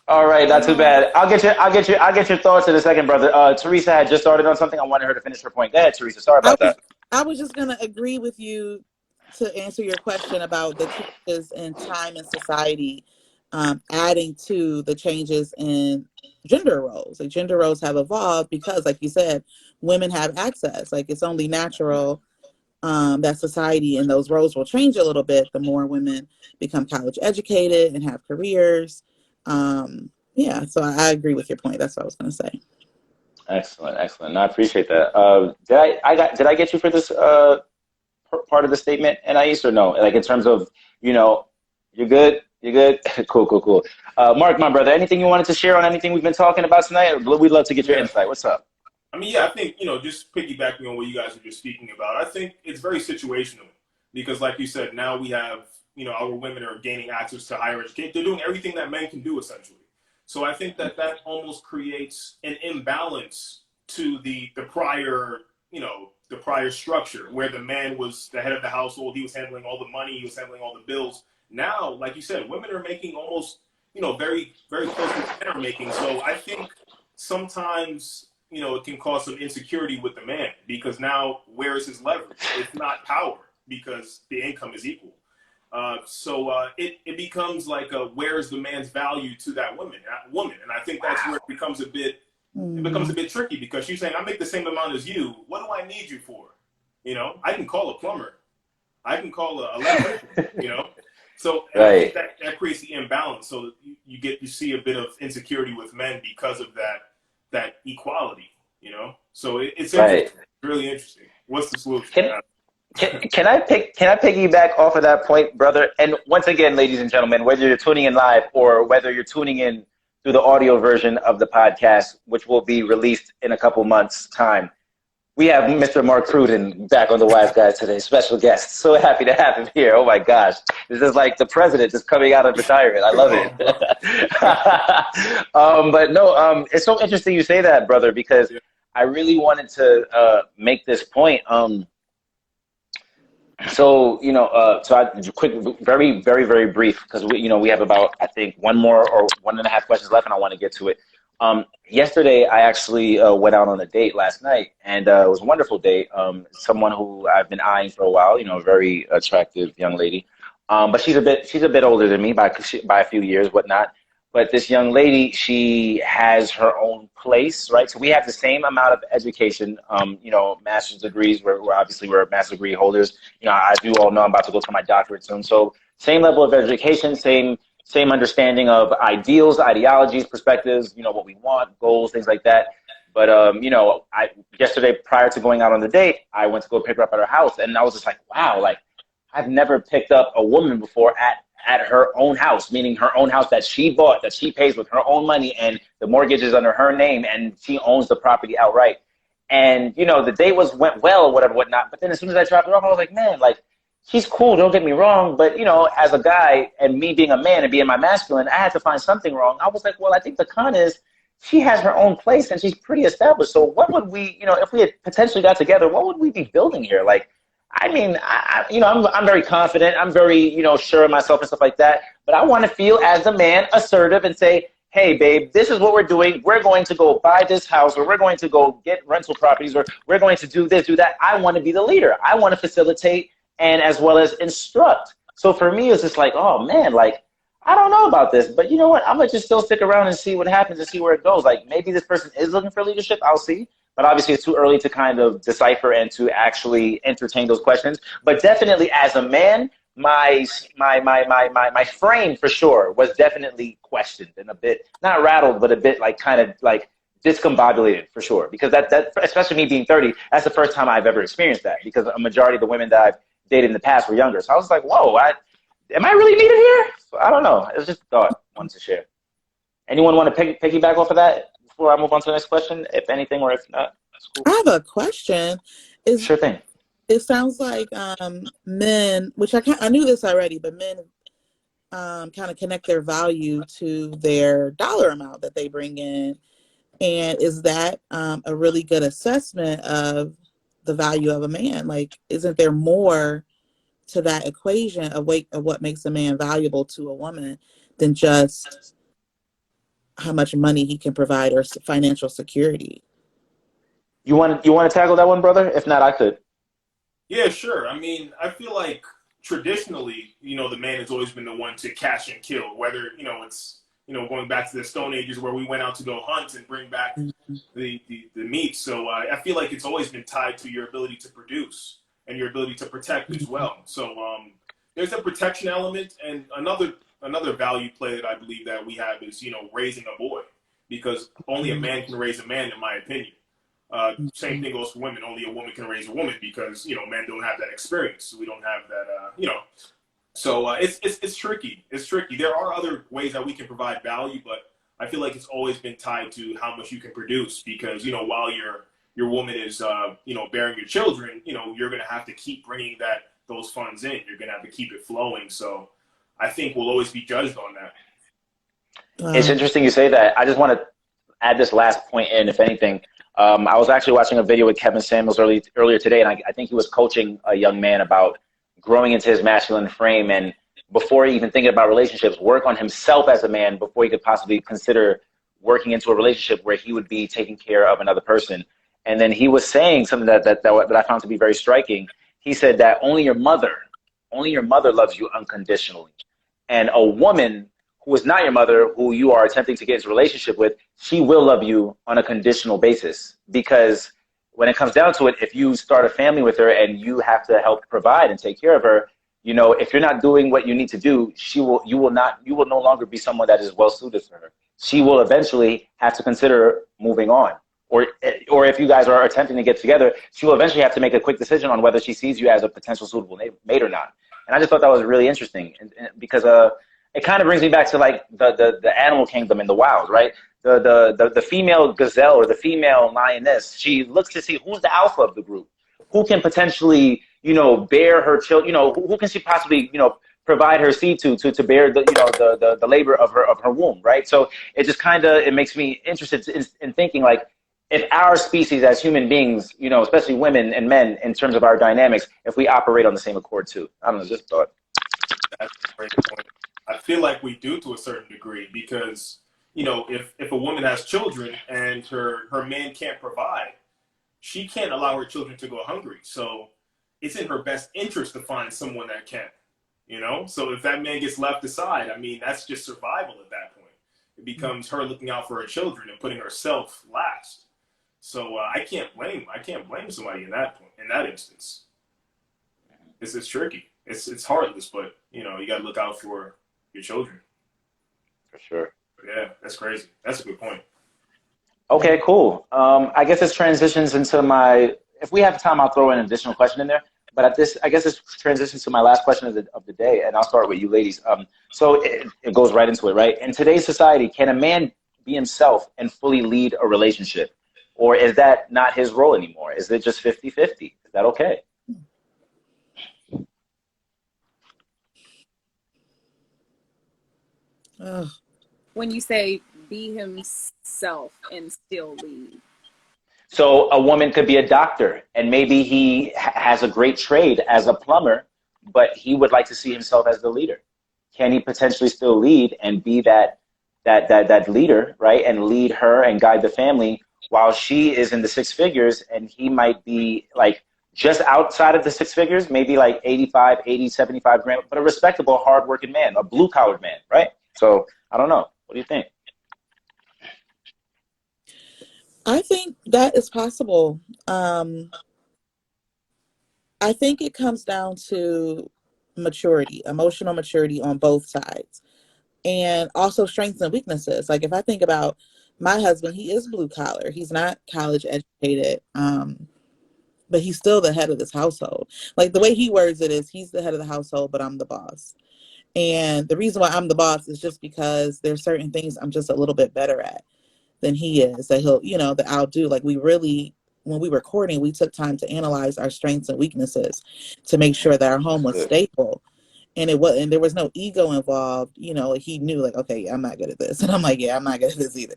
All right, not too bad. I'll get your thoughts in a second, brother. Teresa had just started on something. I wanted her to finish her point. Go ahead, Teresa. Sorry about that. I was just gonna agree with you to answer your question about the changes in time and society, adding to the changes in gender roles. Like gender roles have evolved because, like you said, women have access. Like it's only natural that society and those roles will change a little bit the more women become college educated and have careers. So I agree with your point. That's what I was going to say. Excellent. I appreciate that. Did I get you for this part of the statement, Anais, or no? Like in terms of, you're good? You're good? Cool. Mark, my brother, anything you wanted to share on anything we've been talking about tonight? We'd love to get your insight. What's up? I mean, I think, just piggybacking on what you guys were just speaking about, I think it's very situational because, like you said, now we have, our women are gaining access to higher education. They're doing everything that men can do, essentially. So I think that almost creates an imbalance to the prior, the prior structure where the man was the head of the household. He was handling all the money. He was handling all the bills. Now, like you said, women are making almost, very, very close to what men are making. So I think sometimes, it can cause some insecurity with the man because now where is his leverage? It's not power because the income is equal. So it becomes like where is the man's value to that woman? And I think that's where it becomes a bit tricky because she's saying, I make the same amount as you. What do I need you for? I can call a plumber. I can call a electrician, So right. I think that creates the imbalance. So you see a bit of insecurity with men because of that equality, So it's right. Really interesting. What's the solution? Can I piggyback off of that point, brother? And once again, ladies and gentlemen, whether you're tuning in live or whether you're tuning in through the audio version of the podcast, which will be released in a couple months' time, we have Mr. Mark Cruden back on the Wise Guys today, special guest. So happy to have him here. Oh my gosh, this is like the president just coming out of retirement. I love it. But no, it's so interesting you say that, brother, because I really wanted to make this point. So I quick, very, very, very brief, because we have about, I think, one more or 1.5 questions left, and I want to get to it. Yesterday, I actually went out on a date last night, and it was a wonderful date. Someone who I've been eyeing for a while, a very attractive young lady, but she's a bit older than me by a few years, whatnot. But this young lady, she has her own place, right? So we have the same amount of education, master's degrees. We're master's degree holders. As you all know, I'm about to go for my doctorate soon. So same level of education, same understanding of ideals, ideologies, perspectives, what we want, goals, things like that. But, yesterday, prior to going out on the date, I went to go pick her up at her house. And I was just like, wow, like I've never picked up a woman before at her own house, meaning her own house that she bought, that she pays with her own money, and the mortgage is under her name, and she owns the property outright. And, you know, the date went well or whatever, whatnot. But then as soon as I dropped her off, I was like, man, like, she's cool, don't get me wrong. But, you know, as a guy and me being a man and being my masculine, I had to find something wrong. I was like, well, I think the con is she has her own place and she's pretty established. So what would we, you know, if we had potentially got together, what would we be building here? Like, I mean, you know, I'm very confident. I'm very, you know, sure of myself and stuff like that. But I want to feel as a man assertive and say, hey, babe, this is what we're doing. We're going to go buy this house, or we're going to go get rental properties, or we're going to do this, do that. I want to be the leader. I want to facilitate and as well as instruct. So for me, it's just like, oh, man, like, I don't know about this. But you know what? I'm going to just still stick around and see what happens and see where it goes. Like, maybe this person is looking for leadership. I'll see. But obviously, it's too early to kind of decipher and to actually entertain those questions. But definitely, as a man, my frame for sure was definitely questioned and a bit not rattled, but a bit like kind of like discombobulated for sure. Because that especially me being 30, that's the first time I've ever experienced that. Because a majority of the women that I've dated in the past were younger, so I was like, whoa, am I really needed here? So I don't know. It was just a thought I wanted to share. Anyone want to piggyback off of that before I move on to the next question, if anything, or if not? That's cool. I have a question. Sure thing. It sounds like men, which I knew this already, but men kind of connect their value to their dollar amount that they bring in. And is that a really good assessment of the value of a man? Like, isn't there more to that equation of what makes a man valuable to a woman than just how much money he can provide or financial security? You want to tackle that one, brother? If not, I could. Yeah, sure. I mean, I feel like traditionally, you know, the man has always been the one to catch and kill, whether, you know, it's, you know, going back to the Stone Ages where we went out to go hunt and bring back the meat. So I feel like it's always been tied to your ability to produce and your ability to protect as well. So there's a protection element, and another value play that I believe that we have is, you know, raising a boy, because only a man can raise a man, in my opinion. Same thing goes for women. Only a woman can raise a woman, because, you know, men don't have that experience. So we don't have that, you know. So it's tricky. It's tricky. There are other ways that we can provide value, but I feel like it's always been tied to how much you can produce, because, you know, while your woman is, you know, bearing your children, you know, you're going to have to keep bringing those funds in. You're going to have to keep it flowing. So I think we'll always be judged on that. It's interesting you say that. I just want to add this last point in, if anything. I was actually watching a video with Kevin Samuels earlier today, and I think he was coaching a young man about growing into his masculine frame, and before even thinking about relationships, work on himself as a man before he could possibly consider working into a relationship where he would be taking care of another person. And then he was saying something that I found to be very striking. He said that only your mother loves you unconditionally. And a woman who is not your mother, who you are attempting to get into a relationship with, she will love you on a conditional basis. Because when it comes down to it, if you start a family with her and you have to help provide and take care of her, you know, if you're not doing what you need to do, you will no longer be someone that is well suited for her. She will eventually have to consider moving on. Or if you guys are attempting to get together, she will eventually have to make a quick decision on whether she sees you as a potential suitable mate or not. And I just thought that was really interesting, because it kind of brings me back to like the animal kingdom in the wild, right? The female gazelle or the female lioness, she looks to see who's the alpha of the group, who can potentially, you know, bear her children, you know, who can she possibly, you know, provide her seed to bear the, you know, the labor of her womb, right? So it just kind of, it makes me interested in thinking, like, if our species as human beings, you know, especially women and men, in terms of our dynamics, if we operate on the same accord too. I don't know, just thought. That's a great point. I feel like we do to a certain degree, because, you know, if a woman has children and her man can't provide, she can't allow her children to go hungry. So it's in her best interest to find someone that can, you know? So if that man gets left aside, I mean, that's just survival at that point. It becomes her looking out for her children and putting herself last. So I can't blame somebody in that point, in that instance. It's tricky. It's heartless, but, you know, you got to look out for your children. For sure. Yeah, that's crazy. That's a good point. Okay, cool. I guess this transitions into if we have time, I'll throw an additional question in there. But I guess this transitions to my last question of the day, and I'll start with you ladies. So it goes right into it, right? In today's society, can a man be himself and fully lead a relationship? Or is that not his role anymore? Is it just 50-50? Is that okay? Ugh. When you say be himself and still lead. So a woman could be a doctor, and maybe he has a great trade as a plumber, but he would like to see himself as the leader. Can he potentially still lead and be that leader, right? And lead her and guide the family while she is in the six figures, and he might be like just outside of the six figures, maybe like 85, 80, 75 grand, but a respectable, hardworking man, a blue collared man, right? So I don't know. What do you think? I think that is possible. I think it comes down to maturity, emotional maturity on both sides, and also strengths and weaknesses. Like if I think about my husband, he is blue collar. He's not college educated, but he's still the head of this household. Like the way he words it is, he's the head of the household, but I'm the boss. And the reason why I'm the boss is just because there's certain things I'm just a little bit better at than he is, that he'll, that I'll do. Like we really, when we were courting, we took time to analyze our strengths and weaknesses to make sure that our home That's was good. stable. And there was no ego involved. He knew like, okay, yeah, I'm not good at this. And I'm like, yeah, I'm not good at this either.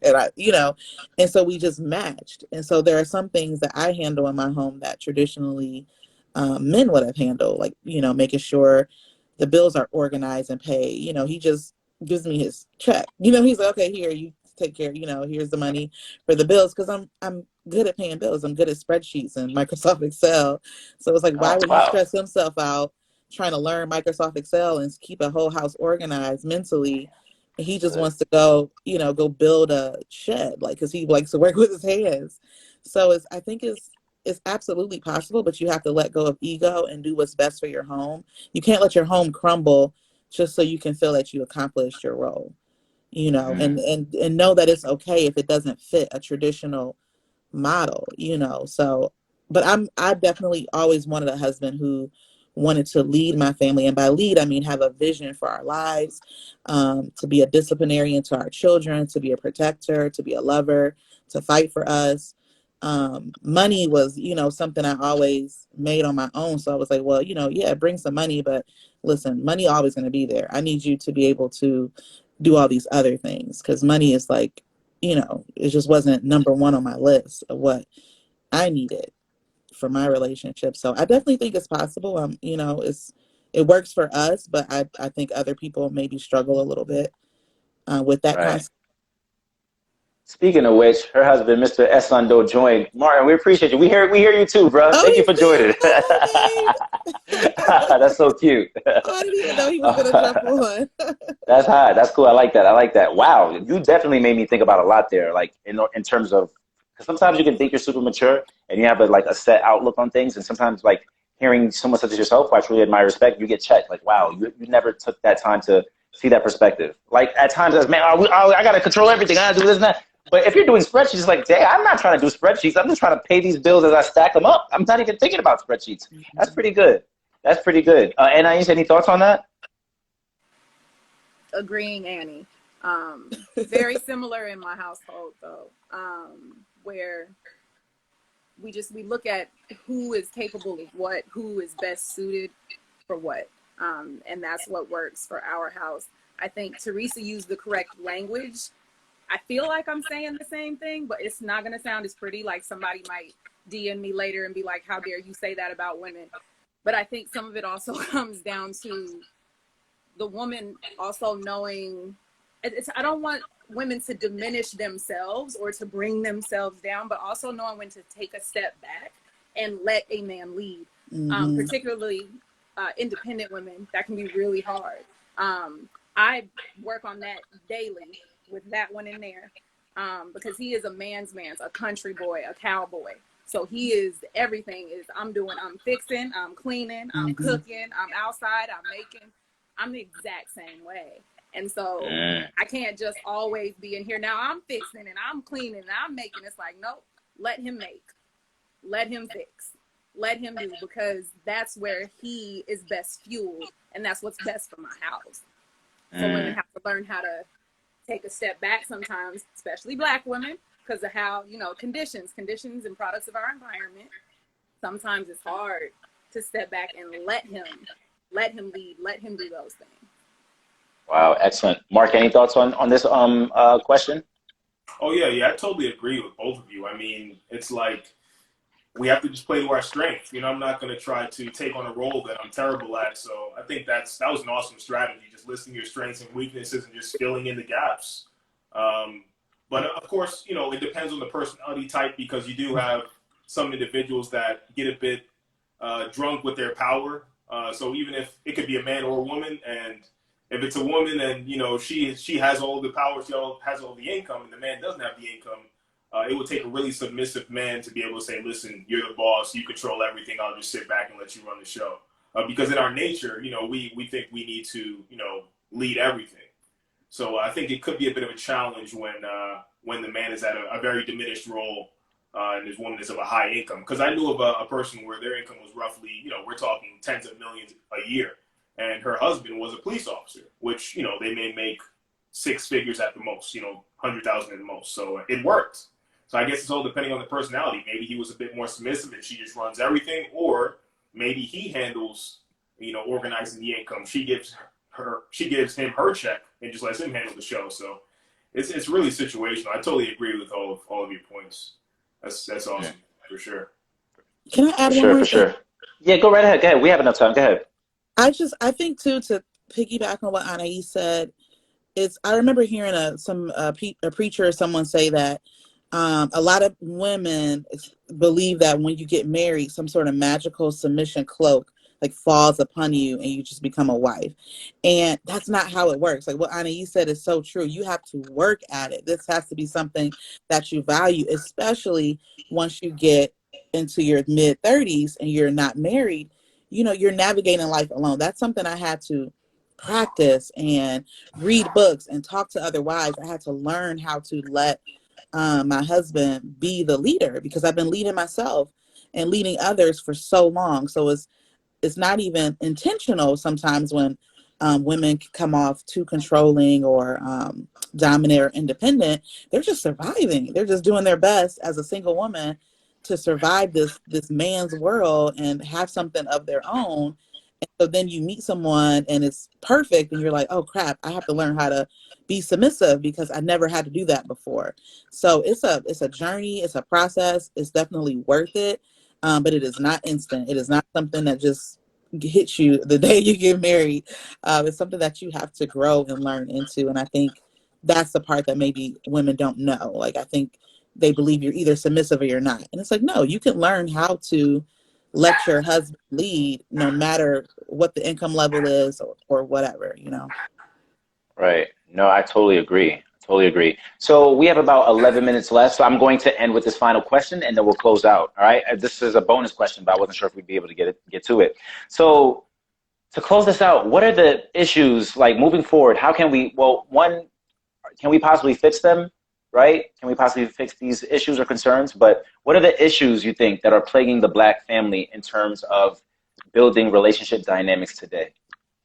And so we just matched. And so there are some things that I handle in my home that traditionally men would have handled, like, making sure the bills are organized and paid. He just gives me his check. He's like, okay, here, you take care, here's the money for the bills. Cause I'm good at paying bills. I'm good at spreadsheets and Microsoft Excel. So it's like, why Oh, would he wow. stress himself out trying to learn Microsoft Excel and keep a whole house organized mentally? He just Good. wants to go build a shed, like, cause he likes to work with his hands. So I think it's absolutely possible, but you have to let go of ego and do what's best for your home. You can't let your home crumble just so you can feel that you accomplished your role, Mm, and know that it's okay if it doesn't fit a traditional model, so. But I definitely always wanted a husband who wanted to lead my family, and by lead I mean have a vision for our lives, to be a disciplinarian to our children, to be a protector, to be a lover, to fight for us. Money was, something I always made on my own, so I was like, well, yeah, bring some money, but listen, money always going to be there. I need you to be able to do all these other things, because money is like, it just wasn't number one on my list of what I needed for my relationship. So I definitely think it's possible. It works for us, but I think other people maybe struggle a little bit with that right. concept. Speaking of which, her husband, Mr. Esando, joined. Martin, we appreciate you. We hear you too, bro. Oh, Thank you for he's joining. there. Hi, babe. That's so cute. Oh, I didn't even know he was gonna jump on. That's hot. That's cool. I like that. I like that. Wow, you definitely made me think about a lot there. Like in terms of, because sometimes you can think you're super mature and you have a set outlook on things, and sometimes like hearing someone such as yourself, who I truly admire, respect, you get checked. Like, wow, you never took that time to see that perspective. Like at times, as man, I gotta control everything. I gotta do this and that. But if you're doing spreadsheets, it's like, dang, I'm not trying to do spreadsheets. I'm just trying to pay these bills as I stack them up. I'm not even thinking about spreadsheets. That's pretty good. That's pretty good. Anais, any thoughts on that? Agreeing, Annie. Very similar in my household though, where we look at who is capable of what, who is best suited for what, and that's what works for our house. I think Theresa used the correct language. I feel like I'm saying the same thing, but it's not going to sound as pretty. Like somebody might DM me later and be like, how dare you say that about women? But I think some of it also comes down to the woman also knowing, I don't want women to diminish themselves or to bring themselves down, but also knowing when to take a step back and let a man lead. Mm-hmm. Particularly independent women, that can be really hard. I work on that daily with that one in there, because he is a man's man, a country boy, a cowboy. So he is everything. I'm fixing, I'm cleaning, I'm Mm-hmm. cooking, I'm outside, I'm making. I'm the exact same way. And so Mm, I can't just always be in here. Now I'm fixing and I'm cleaning and I'm making. It's like, nope, let him make, let him fix, let him do, because that's where he is best fueled and that's what's best for my house. So women mm. have to learn how to take a step back sometimes, especially Black women, because of how, conditions and products of our environment. Sometimes it's hard to step back and let him lead, let him do those things. Wow, excellent. Mark, any thoughts on this question? Oh yeah, I totally agree with both of you. I mean, it's like we have to just play to our strength. I'm not going to try to take on a role that I'm terrible at. So I think that was an awesome strategy, just listing your strengths and weaknesses and just filling in the gaps. But of course, it depends on the personality type, because you do have some individuals that get a bit drunk with their power. So even if it could be a man or a woman, and if it's a woman and she has all the power, she has all the income, and the man doesn't have the income, it would take a really submissive man to be able to say, listen, you're the boss, you control everything, I'll just sit back and let you run the show. Because in our nature, we think we need to, lead everything. So I think it could be a bit of a challenge when the man is at a very diminished role and this woman is of a high income. Because I knew of a person where their income was roughly, we're talking tens of millions a year. And her husband was a police officer, which, they may make six figures at the most, 100,000 at the most. So it worked. So I guess it's all depending on the personality. Maybe he was a bit more submissive and she just runs everything, or maybe he handles, organizing the income. She gives him her check and just lets him handle the show. So it's really situational. I totally agree with all of your points. That's awesome, for sure. Can I add one more thing? Sure. Yeah, go right ahead. Go ahead. We have enough time. Go ahead. I think too, to piggyback on what Anais said, I remember hearing a preacher or someone say that a lot of women believe that when you get married, some sort of magical submission cloak falls upon you and you just become a wife. And that's not how it works. Like what Anais said is so true. You have to work at it. This has to be something that you value, especially once you get into your mid 30s and you're not married. You're navigating life alone. That's something I had to practice and read books and talk to other wives. I had to learn how to let my husband be the leader, because I've been leading myself and leading others for so long. So it's not even intentional sometimes when women come off too controlling or dominant or independent. They're just surviving. They're just doing their best as a single woman to survive this man's world and have something of their own. And so then you meet someone and it's perfect and you're like, oh crap, I have to learn how to be submissive because I never had to do that before. So it's a journey, it's a process. It's definitely worth it. But it is not instant. It is not something that just hits you the day you get married. It's something that you have to grow and learn into. And I think that's the part that maybe women don't know. I think they believe you're either submissive or you're not. And it's like, no, you can learn how to let your husband lead no matter what the income level is or whatever, Right. No, I totally agree. So we have about 11 minutes left. So I'm going to end with this final question and then we'll close out. All right. This is a bonus question, but I wasn't sure if we'd be able to get to it. So to close this out, what are the issues moving forward? How can we, can we possibly fix them? Right? Can we possibly fix these issues or concerns? But what are the issues you think that are plaguing the Black family in terms of building relationship dynamics today?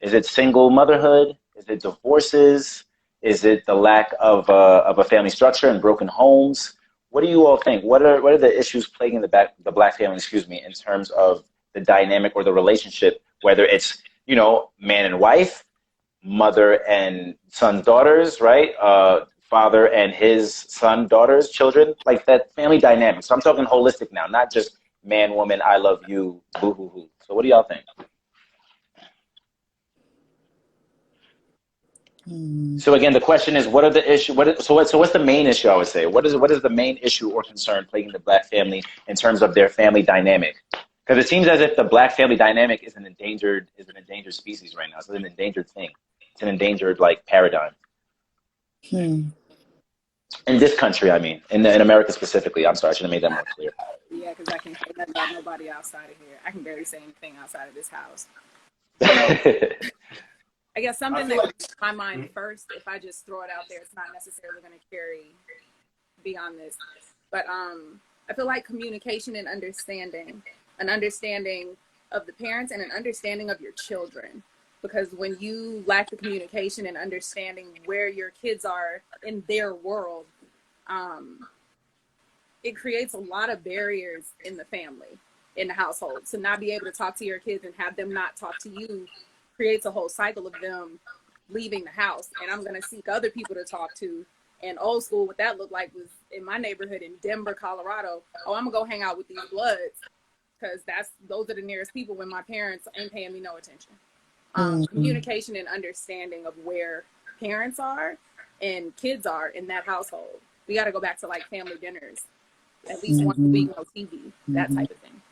Is it single motherhood? Is it divorces? Is it the lack of a family structure and broken homes? What do you all think? What are the issues plaguing the Black family, in terms of the dynamic or the relationship, whether it's, man and wife, mother and son, daughters, right? Father and his son, daughters, children, that family dynamic. So I'm talking holistic now, not just man, woman, I love you, boo hoo hoo. So what do y'all think? So again, the question is, what are the issues? So what's the main issue? I would say, what is the main issue or concern plaguing the Black family in terms of their family dynamic? Because it seems as if the Black family dynamic is an endangered species right now. It's an endangered thing. It's an endangered paradigm. In this country, I mean, in America specifically. I'm sorry, I should have made that more clear. Yeah, because I can't say nothing about nobody outside of here. I can barely say anything outside of this house. I guess something that comes to my mind first, if I just throw it out there, it's not necessarily going to carry beyond this. But I feel like communication and understanding, an understanding of the parents and an understanding of your children. Because when you lack the communication and understanding where your kids are in their world, it creates a lot of barriers in the family, in the household. To not be able to talk to your kids and have them not talk to you creates a whole cycle of them leaving the house. And I'm going to seek other people to talk to. And old school, what that looked like was in my neighborhood in Denver, Colorado. Oh, I'm going to go hang out with these bloods because those are the nearest people when my parents ain't paying me no attention. Communication and understanding of where parents are and kids are in that household. We got to go back to like family dinners, at least once a week, no TV, that type of thing.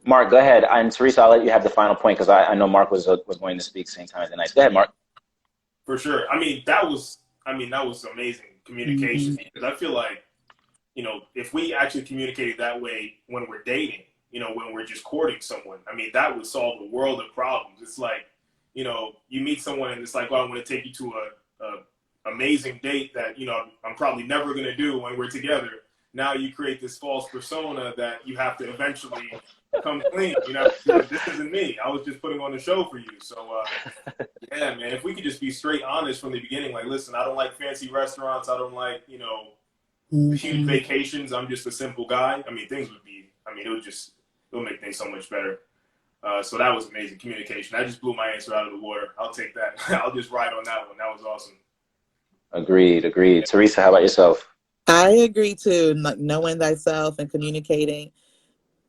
Mark, go ahead. And Theresa, I'll let you have the final point because I know Mark was going to speak same time as Anais. Go ahead, Mark. For sure. That was amazing communication, because I feel like, if we actually communicated that way when we're dating, when we're just courting someone, that would solve a world of problems. It's like, you meet someone and it's like, well, I want to take you to a amazing date that, I'm probably never going to do when we're together. Now you create this false persona that you have to eventually come clean. This isn't me. I was just putting on a show for you. So, yeah, man, if we could just be straight honest from the beginning, like, listen, I don't like fancy restaurants. I don't like, huge vacations. I'm just a simple guy. Things would be, it'll make things so much better. So that was amazing communication. I just blew my answer out of the water. I'll take that. I'll just ride on that one. That was awesome. Agreed. Theresa, how about yourself? I agree too. Like knowing thyself and communicating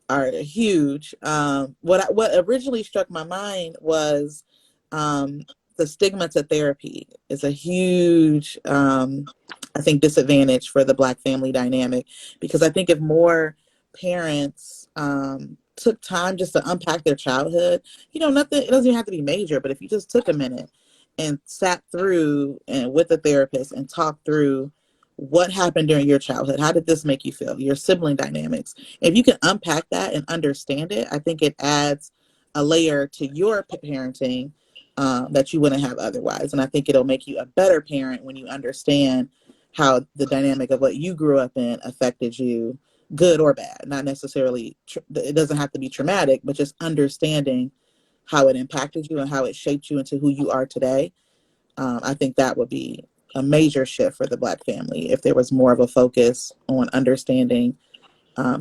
are huge. What originally struck my mind was the stigma to therapy is a huge, I think, disadvantage for the Black family dynamic, because I think if more parents took time just to unpack their childhood, nothing, it doesn't even have to be major, but if you just took a minute and sat through and with a therapist and talked through what happened during your childhood, how did this make you feel, your sibling dynamics, if you can unpack that and understand it, I think it adds a layer to your parenting that you wouldn't have otherwise. And I think it'll make you a better parent when you understand how the dynamic of what you grew up in affected you, good or bad. Not necessarily, it doesn't have to be traumatic, but just understanding how it impacted you and how it shaped you into who you are today. I think that would be a major shift for the Black family if there was more of a focus on understanding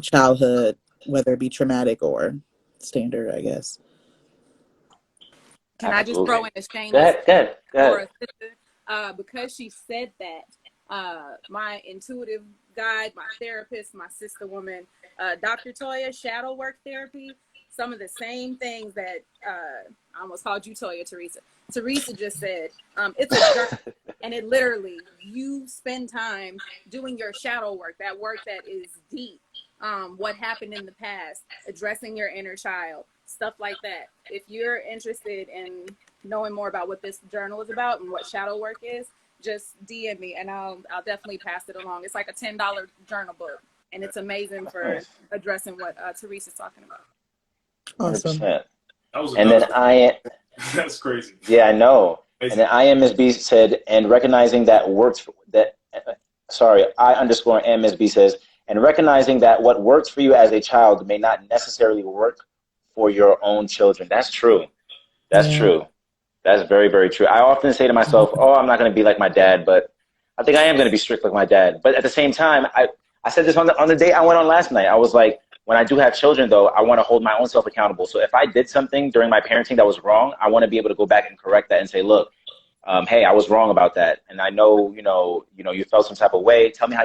childhood, whether it be traumatic or standard, I guess. Can I just throw in a shameless Go ahead. for a sister? Because she said that, my intuitive guide, my therapist, my sister woman, Dr. Toya, shadow work therapy, some of the same things that I almost called you Toya, Theresa. Theresa just said, it's a journey, and it literally, you spend time doing your shadow work, that work that is deep, what happened in the past, addressing your inner child, stuff like that. If you're interested in knowing more about what this journal is about and what shadow work is, just DM me and I'll definitely pass it along. It's like a $10 journal book, and it's amazing for addressing what Theresa's talking about. Awesome. 100%. And then that's crazy. Yeah, I know. And then IMSB said, and recognizing that I_MSB says, and recognizing that what works for you as a child may not necessarily work for your own children. That's true. That's true. That's very, very true. I often say to myself, I'm not going to be like my dad, but I think I am going to be strict like my dad. But at the same time, I said this on the date I went on last night. I was like, when I do have children, though, I want to hold my own self accountable. So if I did something during my parenting that was wrong, I want to be able to go back and correct that and say, look, hey, I was wrong about that. And I know, you felt some type of way. Tell me how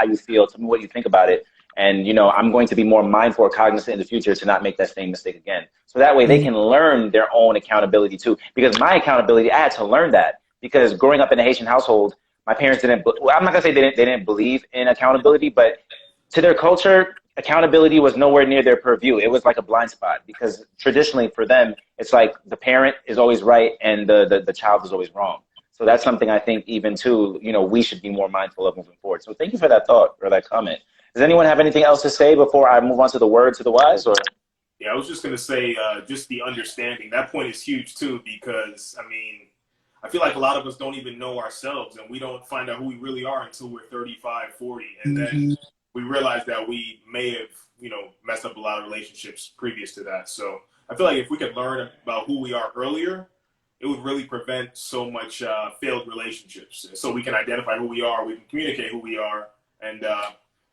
you feel. Tell me what you think about it. And, I'm going to be more mindful or cognizant in the future to not make that same mistake again. So that way they can learn their own accountability too. Because my accountability, I had to learn that. Because growing up in a Haitian household, my parents I'm not going to say they didn't believe in accountability, but to their culture, accountability was nowhere near their purview. It was like a blind spot, because traditionally for them, it's like the parent is always right and the child is always wrong. So that's something I think even too, we should be more mindful of moving forward. So thank you for that thought or that comment. Does anyone have anything else to say before I move on to the word to the wise? Or yeah, I was just going to say just the understanding. That point is huge too, because I feel like a lot of us don't even know ourselves, and we don't find out who we really are until we're 35, 40. And then we realize that we may have, messed up a lot of relationships previous to that. So I feel like if we could learn about who we are earlier, it would really prevent so much failed relationships. So we can identify who we are, we can communicate who we are, and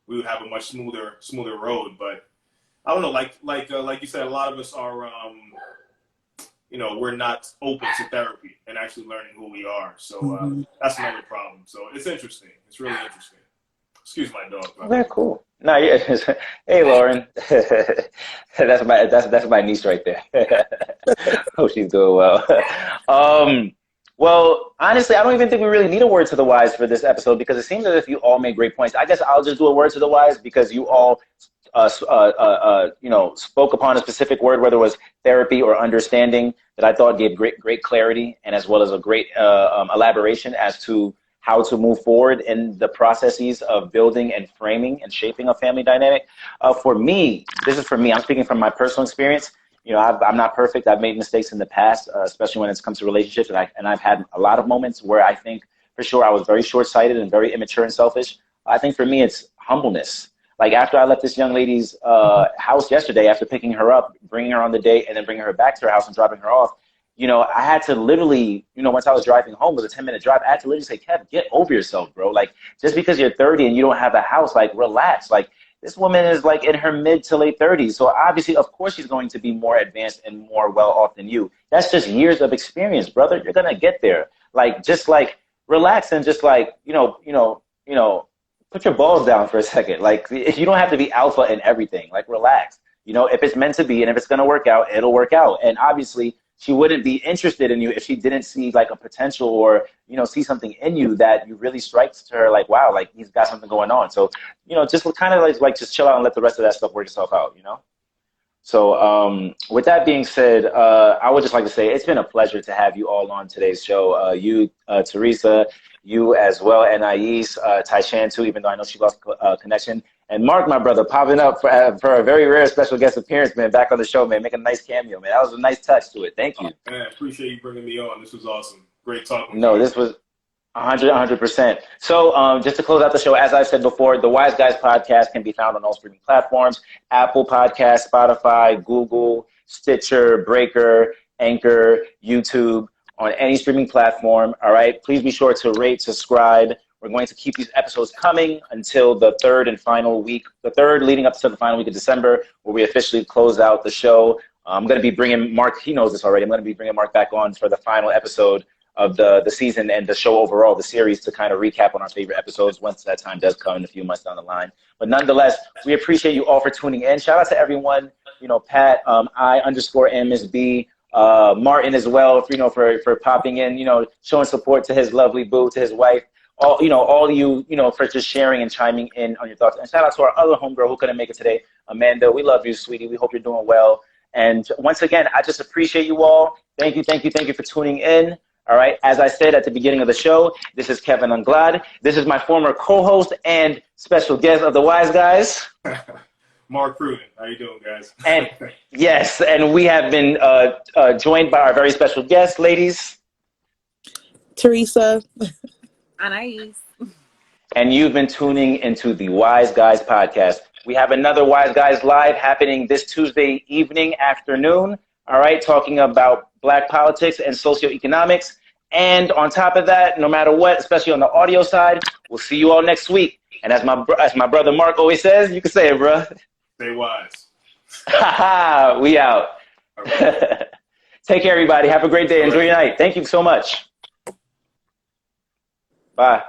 we would have a much smoother road. But I don't know, like you said, a lot of us are, we're not open to therapy and actually learning who we are. So that's another problem. So it's interesting. It's really interesting. Excuse my dog. Very cool. No, yeah. Hey, Lauren. that's my niece right there. Hope she's doing well. Well, honestly, I don't even think we really need a word to the wise for this episode because it seems as if you all made great points. I guess I'll just do a word to the wise because you all, spoke upon a specific word, whether it was therapy or understanding, that I thought gave great clarity and as well as a great elaboration as to how to move forward in the processes of building and framing and shaping a family dynamic. For me, this is for me. I'm speaking from my personal experience. I'm not perfect. I've made mistakes in the past, especially when it comes to relationships. And I've had a lot of moments where I think for sure I was very short-sighted and very immature and selfish. I think for me, it's humbleness. Like after I left this young lady's house yesterday, after picking her up, bringing her on the date, and then bringing her back to her house and dropping her off, I had to literally, once I was driving home, it was a 10-minute drive, I had to literally say, Kev, get over yourself, bro. Like, just because you're 30 and you don't have a house, like, relax. Like, this woman is, like, in her mid to late 30s. So, obviously, of course, she's going to be more advanced and more well-off than you. That's just years of experience, brother. You're going to get there. Like, just, like, relax and just, like, put your balls down for a second. Like, you don't have to be alpha in everything. Like, relax. If it's meant to be and if it's going to work out, it'll work out. And, obviously, she wouldn't be interested in you if she didn't see like a potential or, see something in you that you really strikes to her like, wow, like he's got something going on. So, just kind of like just chill out and let the rest of that stuff work itself out, So with that being said, I would just like to say it's been a pleasure to have you all on today's show. You, Theresa, you as well, Anais, Tyshan too, even though I know she lost connection. And Mark, my brother, popping up for a very rare special guest appearance, man, back on the show, man, making a nice cameo, man. That was a nice touch to it. Thank you. Man, appreciate you bringing me on. This was awesome. Great talking. No, this was 100%. So just to close out the show, as I said before, the Wise Guys podcast can be found on all streaming platforms: Apple Podcasts, Spotify, Google, Stitcher, Breaker, Anchor, YouTube, on any streaming platform. All right. Please be sure to rate, subscribe. We're going to keep these episodes coming until the third leading up to the final week of December, where we officially close out the show. I'm going to be bringing Mark. He knows this already. I'm going to be bringing Mark back on for the final episode of the season and the show overall, the series, to kind of recap on our favorite episodes once that time does come in a few months down the line. But nonetheless, we appreciate you all for tuning in. Shout out to everyone, Pat, I_MSB, Martin as well, for popping in, showing support to his lovely boo, to his wife. All of you, for just sharing and chiming in on your thoughts. And shout out to our other homegirl who couldn't make it today, Amanda. We love you, sweetie. We hope you're doing well. And once again, I just appreciate you all. Thank you for tuning in. All right. As I said at the beginning of the show, this is Kevin Anglad. This is my former co-host and special guest of the Wise Guys, Mark Pruden. How you doing, guys? And yes, and we have been joined by our very special guest, ladies. Theresa. Anais. And you've been tuning into the Wise Guys podcast. We have another Wise Guys Live happening this Tuesday afternoon. All right, talking about Black politics and socioeconomics. And on top of that, no matter what, especially on the audio side, we'll see you all next week. And as my brother Mark always says, you can say it, bro. Stay wise. We out. Right. Take care, everybody. Have a great day. Enjoy your night. Thank you so much. Bye.